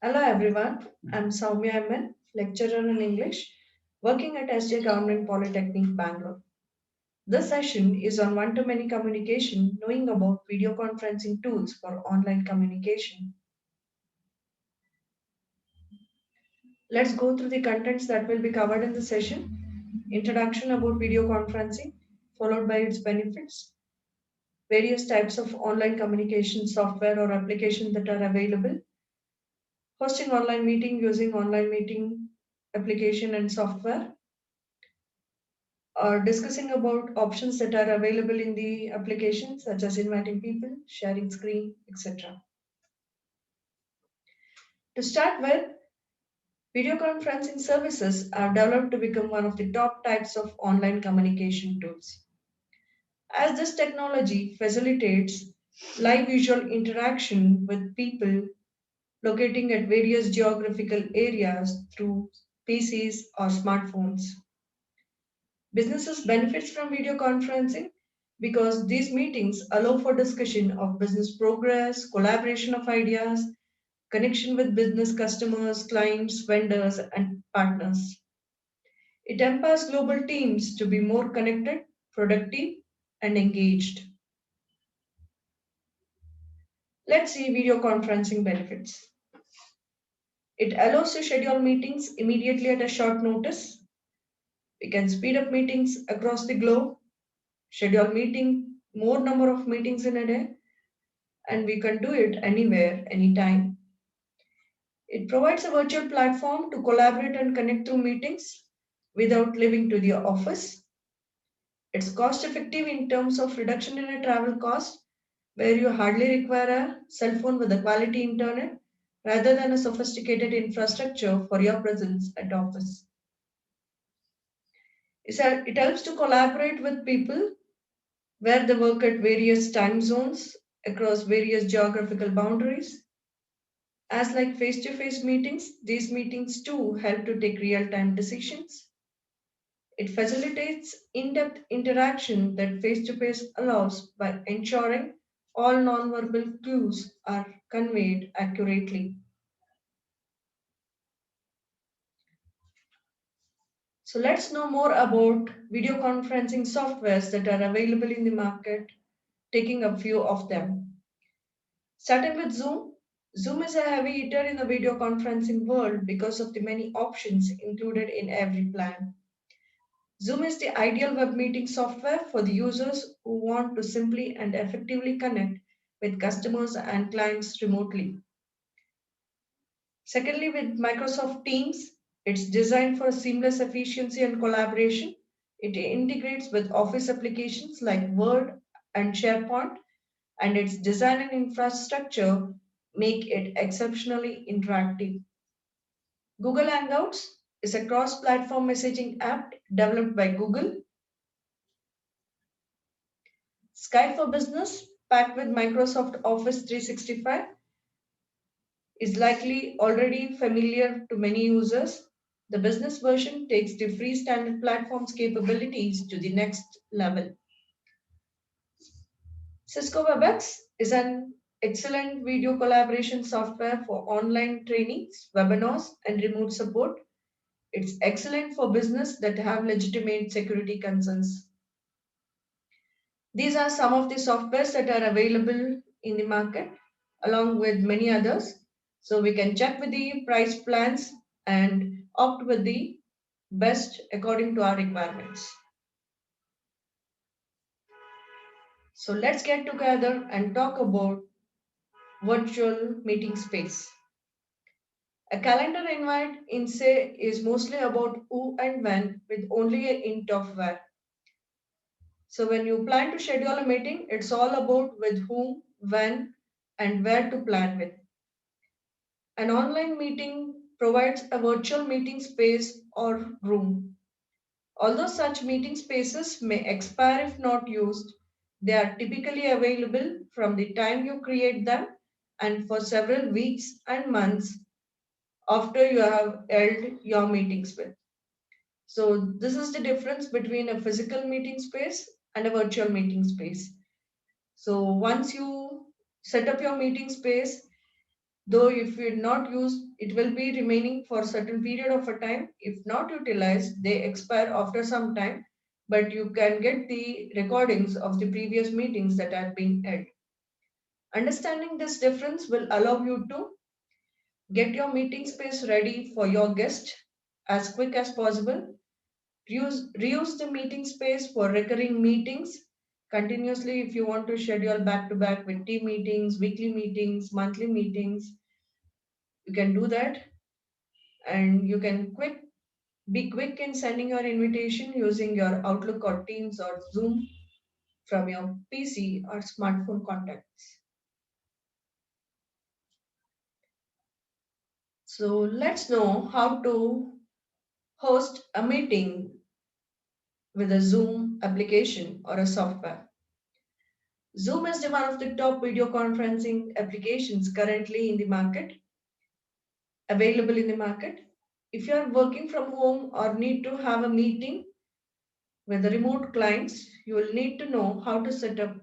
Hello everyone, I'm Sowmya lecturer in English, working at SJ Government Polytechnic, Bangalore. This session is on one-to-many communication, knowing about video conferencing tools for online communication. Let's go through the contents that will be covered in the session. Introduction about video conferencing, followed by its benefits, various types of online communication software or applications that are available, hosting online meeting using online meeting application and software, discussing about options that are available in the application, such as inviting people, sharing screen, etc. To start with, video conferencing services are developed to become one of the top types of online communication tools. As this technology facilitates live visual interaction with people locating at various geographical areas through PCs or smartphones. Businesses benefits from video conferencing because these meetings allow for discussion of business progress, collaboration of ideas, connection with business customers, clients, vendors, and partners. It empowers global teams to be more connected, productive, and engaged. Let's see video conferencing benefits. It allows to schedule meetings immediately at a short notice. We can speed up meetings across the globe, schedule more number of meetings in a day, and we can do it anywhere, anytime. It provides a virtual platform to collaborate and connect through meetings without leaving to the office. It's cost effective in terms of reduction in a travel cost, where you hardly require a cell phone with a quality internet rather than a sophisticated infrastructure for your presence at office. It helps to collaborate with people where they work at various time zones across various geographical boundaries. As like face to face meetings, these meetings too help to take real time decisions. It facilitates in depth interaction that face to face allows by ensuring all nonverbal cues are conveyed accurately. So let's know more about video conferencing softwares that are available in the market, taking a few of them. Starting with Zoom. Zoom is a heavy hitter in the video conferencing world because of the many options included in every plan. Zoom is the ideal web meeting software for the users who want to simply and effectively connect with customers and clients remotely. Secondly, with Microsoft Teams, it's designed for seamless efficiency and collaboration. It integrates with Office applications like Word and SharePoint, and its design and infrastructure make it exceptionally interactive. Google Hangouts is a cross platform messaging app developed by Google. Skype for Business, packed with Microsoft Office 365, is likely already familiar to many users. The business version takes the free standard platform's capabilities to the next level. Cisco WebEx is an excellent video collaboration software for online trainings, webinars, and remote support. It's excellent for business that have legitimate security concerns. These are some of the softwares that are available in the market along with many others. So we can check with the price plans and opt with the best according to our requirements. So let's get together and talk about virtual meeting space. A calendar invite in say is mostly about who and when with only a hint of where. So when you plan to schedule a meeting, it's all about with whom, when, and where to plan with. An online meeting provides a virtual meeting space or room. Although such meeting spaces may expire if not used, they are typically available from the time you create them and for several weeks and months after you have held your meetings with. So, this is the difference between a physical meeting space and a virtual meeting space. So, once you set up your meeting space, Though if you not used, it will be remaining for certain period of a time. If not utilized, they expire after some time, but you can get the recordings of the previous meetings that have been held. Understanding this difference will allow you to get your meeting space ready for your guest as quick as possible. Reuse the meeting space for recurring meetings continuously. If you want to schedule back to back with team meetings, weekly meetings, monthly meetings, you can do that. And you can be quick in sending your invitation using your Outlook or Teams or Zoom from your PC or smartphone contacts. So let's know how to host a meeting with a Zoom application or a software. Zoom is one of the top video conferencing applications currently in the market, available in the market. If you are working from home or need to have a meeting with the remote clients, you will need to know how to set up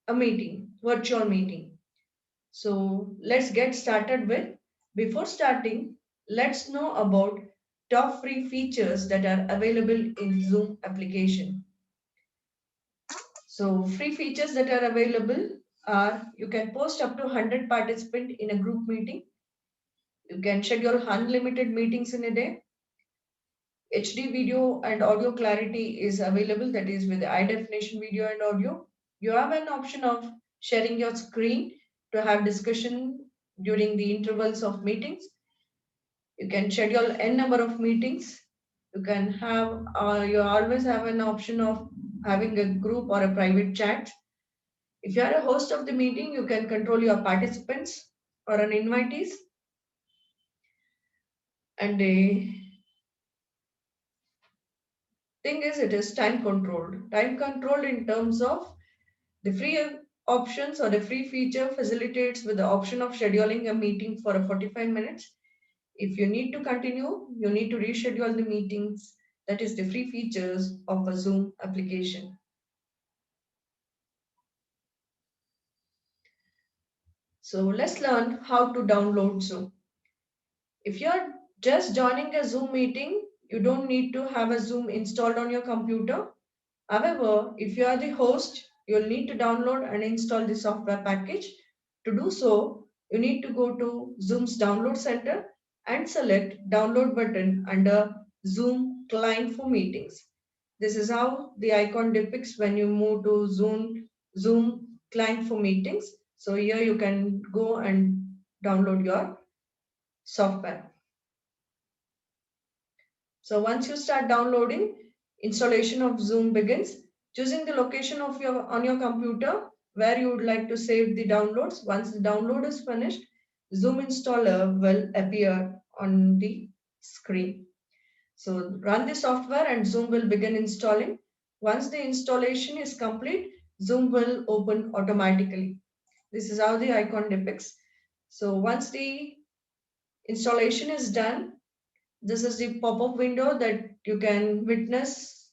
a meeting, virtual meeting. So let's get started with. Before starting, let's know about top free features that are available in Zoom application. So free features that are available are you can post up to 100 participants in a group meeting. You can schedule unlimited meetings in a day. HD video and audio clarity is available, that is with high definition video and audio. You have an option of sharing your screen to have discussion during the intervals of meetings. You can schedule n number of meetings. You can have you always have an option of having a group or a private chat. If you are a host of the meeting, you can control your participants or an invitees. And the thing is, it is time controlled. Time controlled in terms of the free options or the free feature facilitates with the option of scheduling a meeting for a 45 minutes. If you need to continue, you need to reschedule the meetings. That is the free features of a Zoom application. So let's learn how to download Zoom. If you're just joining a Zoom meeting, you don't need to have a Zoom installed on your computer. However, if you are the host, you'll need to download and install the software package. To do so, you need to go to Zoom's download center and select download button under Zoom client for meetings. This is how the icon depicts when you move to Zoom client for meetings. So here you can go and download your software. So once you start downloading, installation of Zoom begins. Choosing the location of your on your computer where you would like to save the downloads. Once the download is finished, Zoom installer will appear on the screen. So run the software and Zoom will begin installing. Once the installation is complete, Zoom will open automatically. This is how the icon depicts. So once the installation is done, this is the pop-up window that you can witness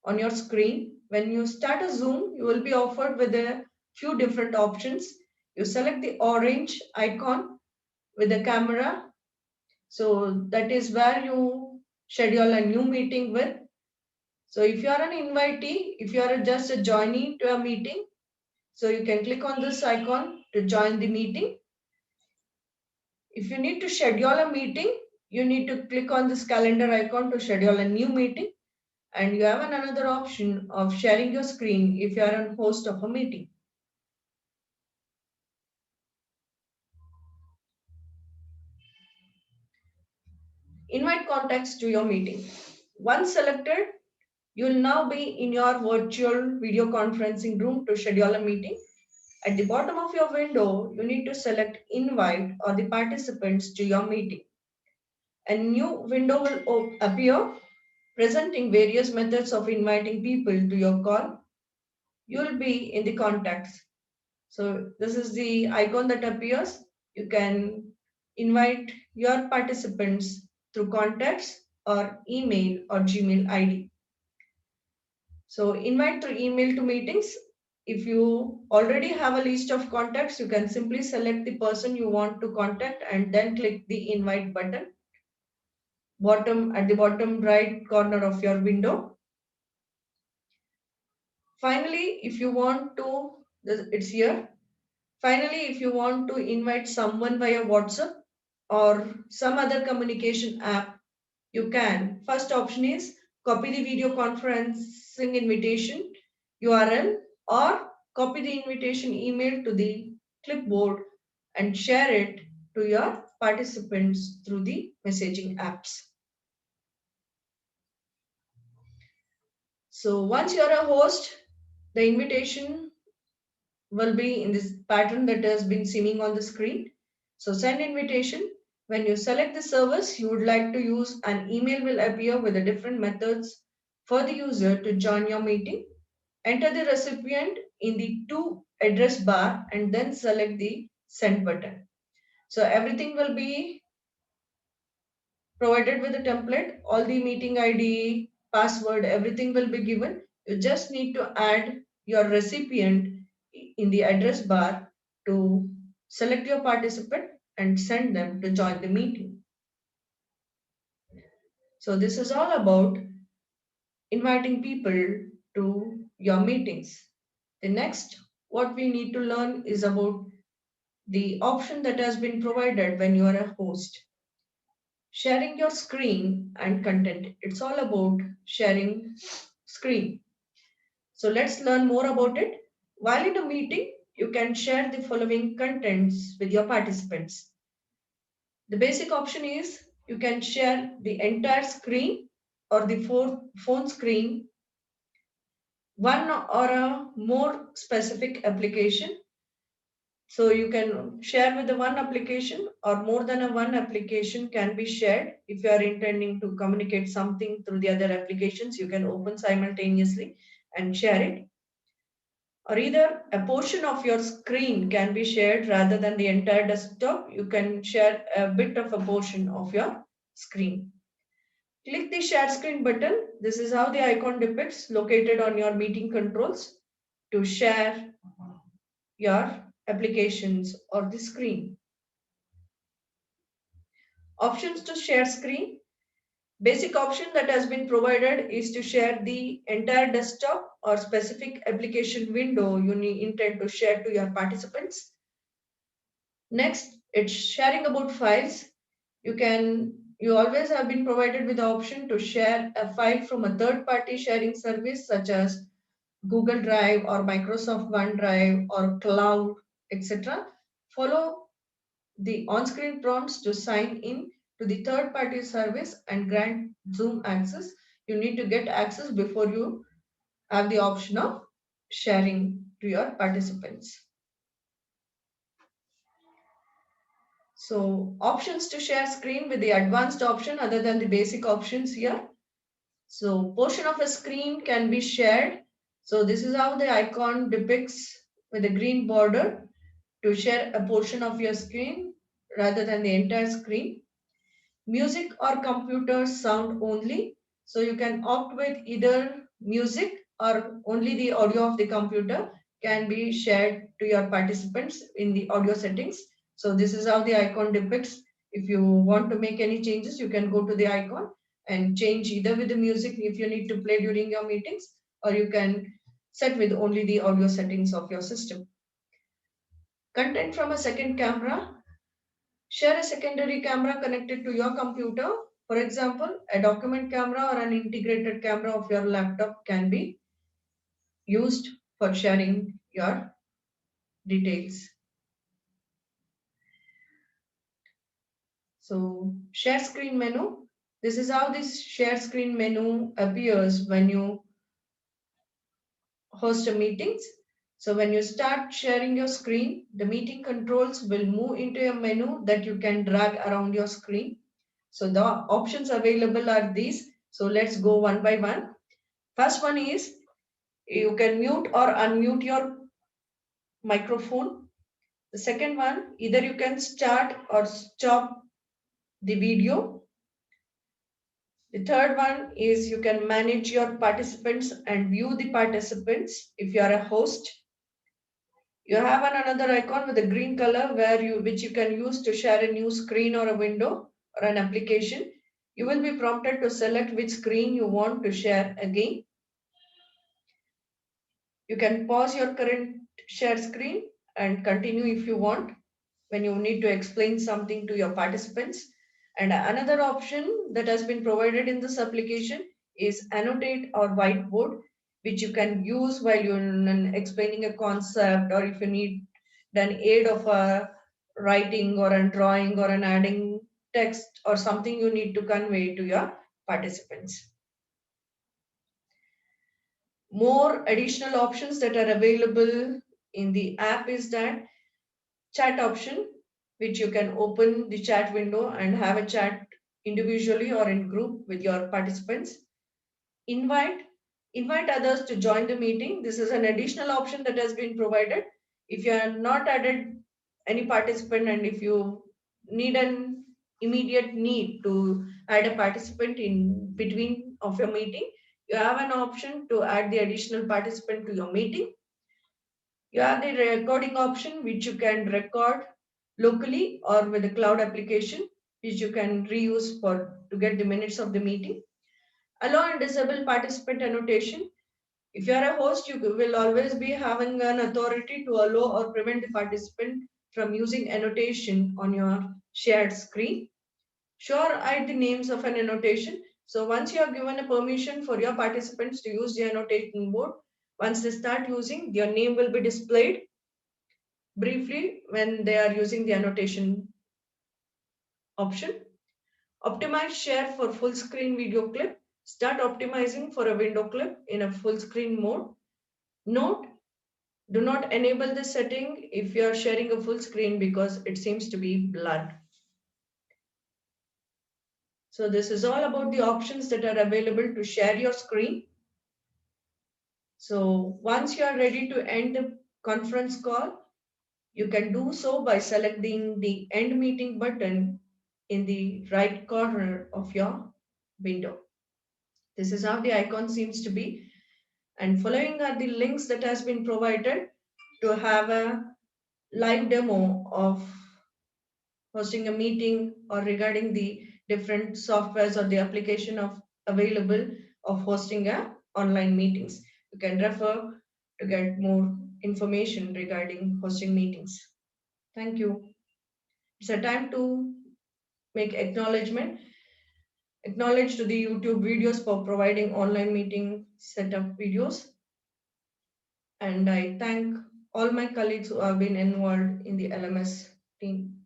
on your screen. When you start a Zoom, you will be offered with a few different options. You select the orange icon with the camera. So that is where you schedule a new meeting with. So if you are an invitee, if you are just a joinee to a meeting, so you can click on this icon to join the meeting. If you need to schedule a meeting, you need to click on this calendar icon to schedule a new meeting. And you have another option of sharing your screen if you are a host of a meeting. Invite contacts to your meeting. Once selected, you will now be in your virtual video conferencing room to schedule a meeting. At the bottom of your window, you need to select invite or the participants to your meeting. A new window will appear presenting various methods of inviting people to your call. You will be in the contacts. So this is the icon that appears. You can invite your participants through contacts or email or Gmail ID. So invite through email to meetings. if you already have a list of contacts, you can simply select the person you want to contact and then click the invite button bottom at the bottom right corner of your window. Finally, if you want to, it's here. Finally, if you want to invite someone via WhatsApp or some other communication app, you can. First option is copy the video conferencing invitation URL or copy the invitation email to the clipboard and share it to your participants through the messaging apps. So once you're a host, the invitation will be in this pattern that has been seeming on the screen. So send invitation. When you select the service you would like to use, an email will appear with the different methods for the user to join your meeting. Enter the recipient in the to address bar and then select the send button. So everything will be provided with a template. All the meeting ID, password, everything will be given. You just need to add your recipient in the address bar to select your participant and send them to join the meeting. So this is all about inviting people to your meetings. The next, what we need to learn is about the option that has been provided when you are a host. Sharing your screen and content. It's all about sharing screen. So let's learn more about it. While in a meeting, you can share the following contents with your participants. The basic option is you can share the entire screen or the phone screen, one or a more specific application. So you can share with the one application or more than a one application can be shared. If you are intending to communicate something through the other applications, you can open simultaneously and share it. Or either a portion of your screen can be shared rather than the entire desktop. You can share a bit of a portion of your screen. Click the share screen button. This is how the icon depicts located on your meeting controls to share your applications or the screen. Options to share screen. Basic option that has been provided is to share the entire desktop or specific application window you intend to share to your participants. Next, it's sharing about files. You always have been provided with the option to share a file from a third party sharing service such as Google Drive or Microsoft OneDrive or Cloud, etc. Follow the on-screen prompts to sign in to the third-party service and grant Zoom access. You need to get access before you have the option of sharing to your participants. So options to share screen with the advanced option other than the basic options here. So portion of a screen can be shared. So this is how the icon depicts with a green border to share a portion of your screen rather than the entire screen. Music or computer sound only. So you can opt with either music or only the audio of the computer can be shared to your participants in the audio settings. So this is how the icon depicts. If you want to make any changes, you can go to the icon and change either with the music if you need to play during your meetings, or you can set with only the audio settings of your system. Content from a second camera. Share a secondary camera connected to your computer. For example, a document camera or an integrated camera of your laptop can be used for sharing your details. So, share screen menu. This is how this share screen menu appears when you host a meetings. So when you start sharing your screen, the meeting controls will move into a menu that you can drag around your screen. So the options available are these. So let's go one by one. First one is you can mute or unmute your microphone. The second one, either you can start or stop the video. The third one is you can manage your participants and view the participants if you are a host. You have another icon with a green color which you can use to share a new screen or a window or an application. You will be prompted to select which screen you want to share again. You can pause your current share screen and continue if you want when you need to explain something to your participants. And another option that has been provided in this application is annotate or whiteboard, which you can use while you're explaining a concept, or if you need an aid of a writing or a drawing or an adding text or something you need to convey to your participants. More additional options that are available in the app is that chat option, which you can open the chat window and have a chat individually or in group with your participants. Invite invite others to join the meeting. This is an additional option that has been provided. If you are not added any participant, and if you need an immediate need to add a participant in between of your meeting, you have an option to add the additional participant to your meeting. You have the recording option, which you can record locally or with a cloud application, which you can reuse for to get the minutes of the meeting. Allow and disable participant annotation. If you are a host, you will always be having an authority to allow or prevent the participant from using annotation on your shared screen. Sure, hide the names of an annotation. So once you have given a permission for your participants to use the annotation board, once they start using, your name will be displayed briefly when they are using the annotation option. Optimize share for full screen video clip. Start optimizing for a window clip in a full screen mode. Note, do not enable this setting if you are sharing a full screen because it seems to be blurred. So this is all about the options that are available to share your screen. So once you are ready to end the conference call, you can do so by selecting the end meeting button in the right corner of your window. This is how the icon seems to be. And following are the links that has been provided to have a live demo of hosting a meeting or regarding the different softwares or the application of available of hosting a online meetings. You can refer to get more information regarding hosting meetings. Thank you. It's a time to make acknowledgement. Acknowledge to the YouTube videos for providing online meeting setup videos. And I thank all my colleagues who have been involved in the LMS team.